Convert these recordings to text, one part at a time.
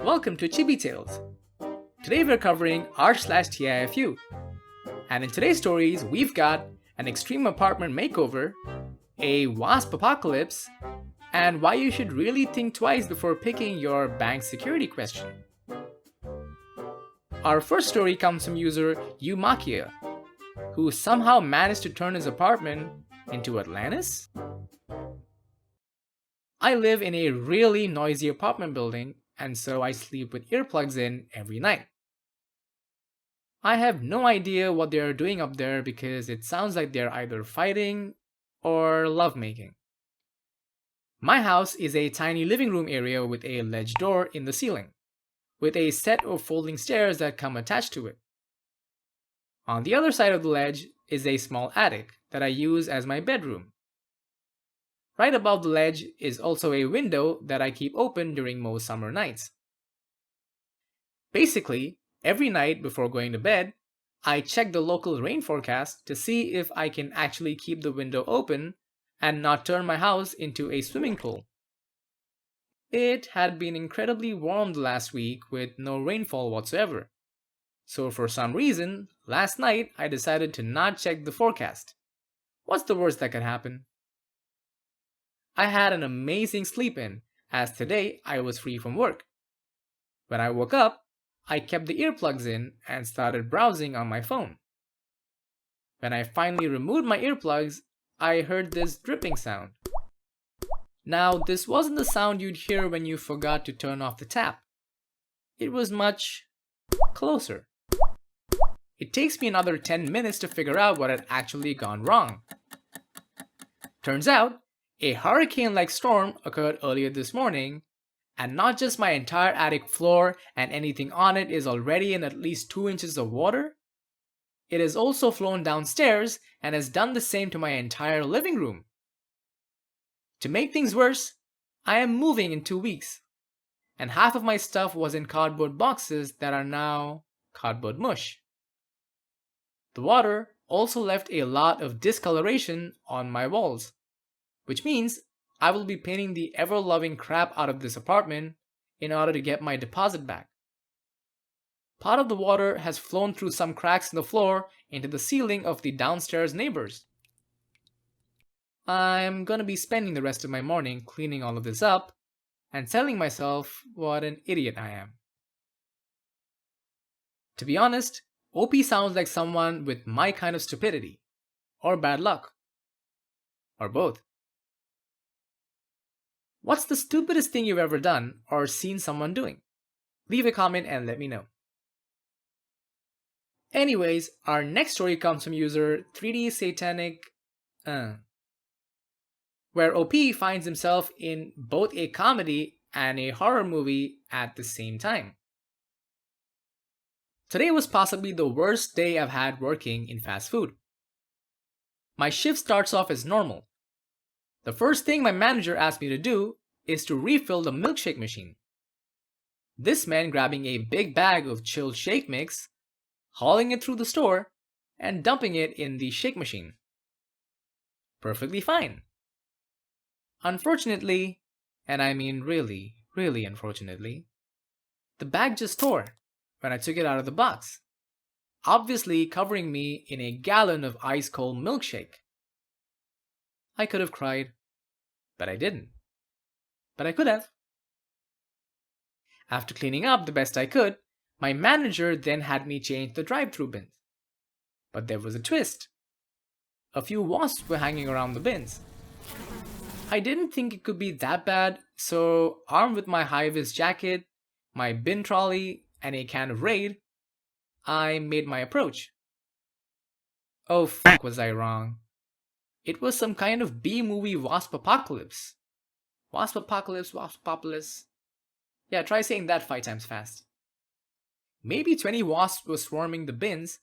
Welcome to Chibi Tales. Today we're covering rSlash and in today's stories we've got an extreme apartment makeover, a wasp apocalypse, and why you should really think twice before picking your bank security question. Our first story comes from user Umakia, who somehow managed to turn his apartment into Atlantis. I live in a really noisy apartment building, and so I sleep with earplugs in every night. I have no idea what they are doing up there because it sounds like they're either fighting or lovemaking. My house is a tiny living room area with a ledge door in the ceiling, with a set of folding stairs that come attached to it. On the other side of the ledge is a small attic that I use as my bedroom. Right above the ledge is also a window that I keep open during most summer nights. Basically, every night before going to bed, I check the local rain forecast to see if I can actually keep the window open and not turn my house into a swimming pool. It had been incredibly warm the last week with no rainfall whatsoever. So for some reason, last night I decided to not check the forecast. What's the worst that could happen? I had an amazing sleep in, as today I was free from work. When I woke up, I kept the earplugs in and started browsing on my phone. When I finally removed my earplugs, I heard this dripping sound. Now, this wasn't the sound you'd hear when you forgot to turn off the tap. It was much closer. It takes me another 10 minutes to figure out what had actually gone wrong. Turns out, a hurricane-like storm occurred earlier this morning, and not just my entire attic floor and anything on it is already in at least 2 inches of water, it has also flown downstairs and has done the same to my entire living room. To make things worse, I am moving in 2 weeks, and half of my stuff was in cardboard boxes that are now cardboard mush. The water also left a lot of discoloration on my walls, which means I will be painting the ever-loving crap out of this apartment in order to get my deposit back. Part of the water has flown through some cracks in the floor into the ceiling of the downstairs neighbors. I'm gonna be spending the rest of my morning cleaning all of this up and telling myself what an idiot I am. To be honest, OP sounds like someone with my kind of stupidity, or bad luck, or both. What's the stupidest thing you've ever done or seen someone doing? Leave a comment and let me know. Anyways, our next story comes from user 3D Satanic, where OP finds himself in both a comedy and a horror movie at the same time. Today was possibly the worst day I've had working in fast food. My shift starts off as normal. The first thing my manager asked me to do is to refill the milkshake machine. This meant grabbing a big bag of chilled shake mix, hauling it through the store, and dumping it in the shake machine. Perfectly fine. Unfortunately, and I mean really, really unfortunately, the bag just tore when I took it out of the box, obviously covering me in a gallon of ice-cold milkshake. I could have cried, but I didn't. But I could have. After cleaning up the best I could, my manager then had me change the drive-thru bins. But there was a twist. A few wasps were hanging around the bins. I didn't think it could be that bad, so armed with my high-vis jacket, my bin trolley, and a can of Raid, I made my approach. Oh fuck, was I wrong. It was some kind of B-movie wasp apocalypse. Wasp apocalypse, wasp apocalypse. Yeah, try saying that 5 times fast. Maybe 20 wasps were swarming the bins,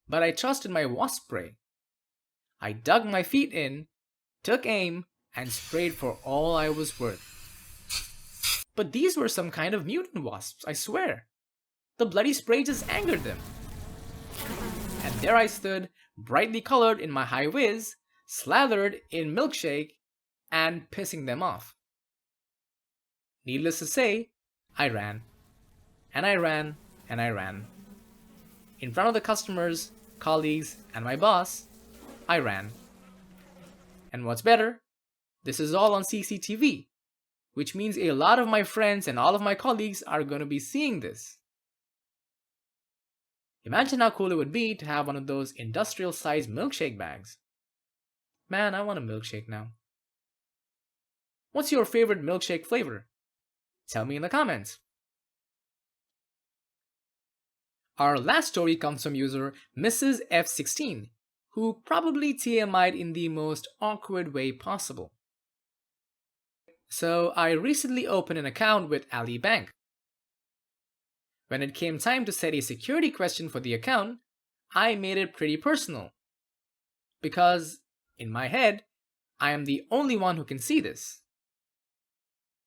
but I trusted my wasp spray. I dug my feet in, took aim, and sprayed for all I was worth. But these were some kind of mutant wasps, I swear. The bloody spray just angered them. And there I stood, brightly colored in my high-vis, slathered in milkshake, and pissing them off. Needless to say, I ran. And I ran, and I ran. In front of the customers, colleagues, and my boss, I ran. And what's better, this is all on CCTV, which means a lot of my friends and all of my colleagues are going to be seeing this. Imagine how cool it would be to have one of those industrial-sized milkshake bags. Man, I want a milkshake now. What's your favorite milkshake flavor? Tell me in the comments. Our last story comes from user Mrs. F16, who probably TMI'd in the most awkward way possible. So I recently opened an account with Ali Bank. When it came time to set a security question for the account, I made it pretty personal. Because, in my head, I am the only one who can see this.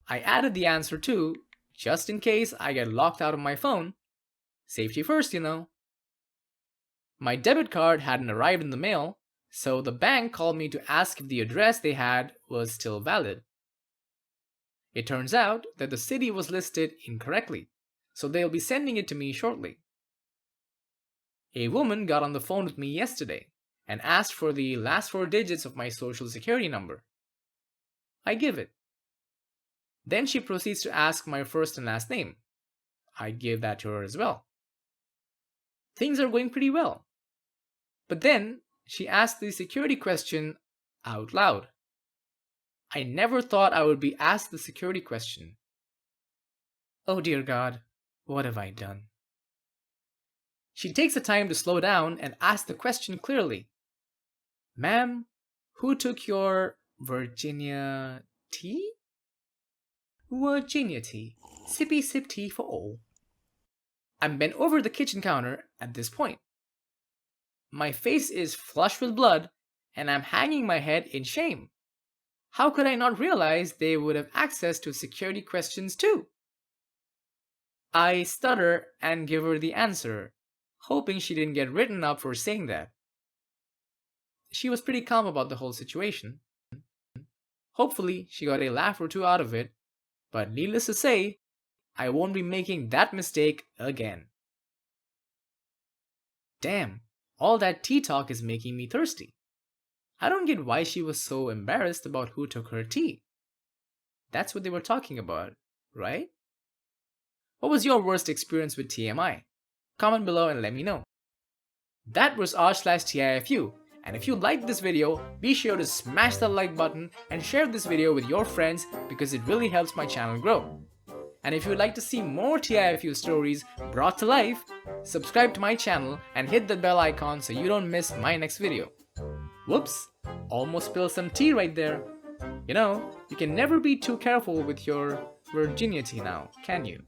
I added the answer to, just in case I get locked out of my phone. Safety first, you know. My debit card hadn't arrived in the mail, so the bank called me to ask if the address they had was still valid. It turns out that the city was listed incorrectly, so they'll be sending it to me shortly. A woman got on the phone with me yesterday and asked for the last 4 digits of my social security number. I give it. Then she proceeds to ask my first and last name. I give that to her as well. Things are going pretty well. But then she asked the security question out loud. I never thought I would be asked the security question. Oh dear God, what have I done? She takes the time to slow down and ask the question clearly. Ma'am, who took your Virginia tea? Virginia tea. Sippy sip tea for all. I'm bent over the kitchen counter at this point. My face is flushed with blood, and I'm hanging my head in shame. How could I not realize they would have access to security questions too? I stutter and give her the answer, hoping she didn't get written up for saying that. She was pretty calm about the whole situation. Hopefully, she got a laugh or two out of it, but needless to say, I won't be making that mistake again. Damn, all that tea talk is making me thirsty. I don't get why she was so embarrassed about who took her tea. That's what they were talking about, right? What was your worst experience with TMI? Comment below and let me know. That was rSlash and if you liked this video, be sure to smash that like button and share this video with your friends because it really helps my channel grow. And if you would like to see more TIFU stories brought to life, subscribe to my channel and hit the bell icon so you don't miss my next video. Whoops, almost spilled some tea right there. You know, you can never be too careful with your Virginia tea now, can you?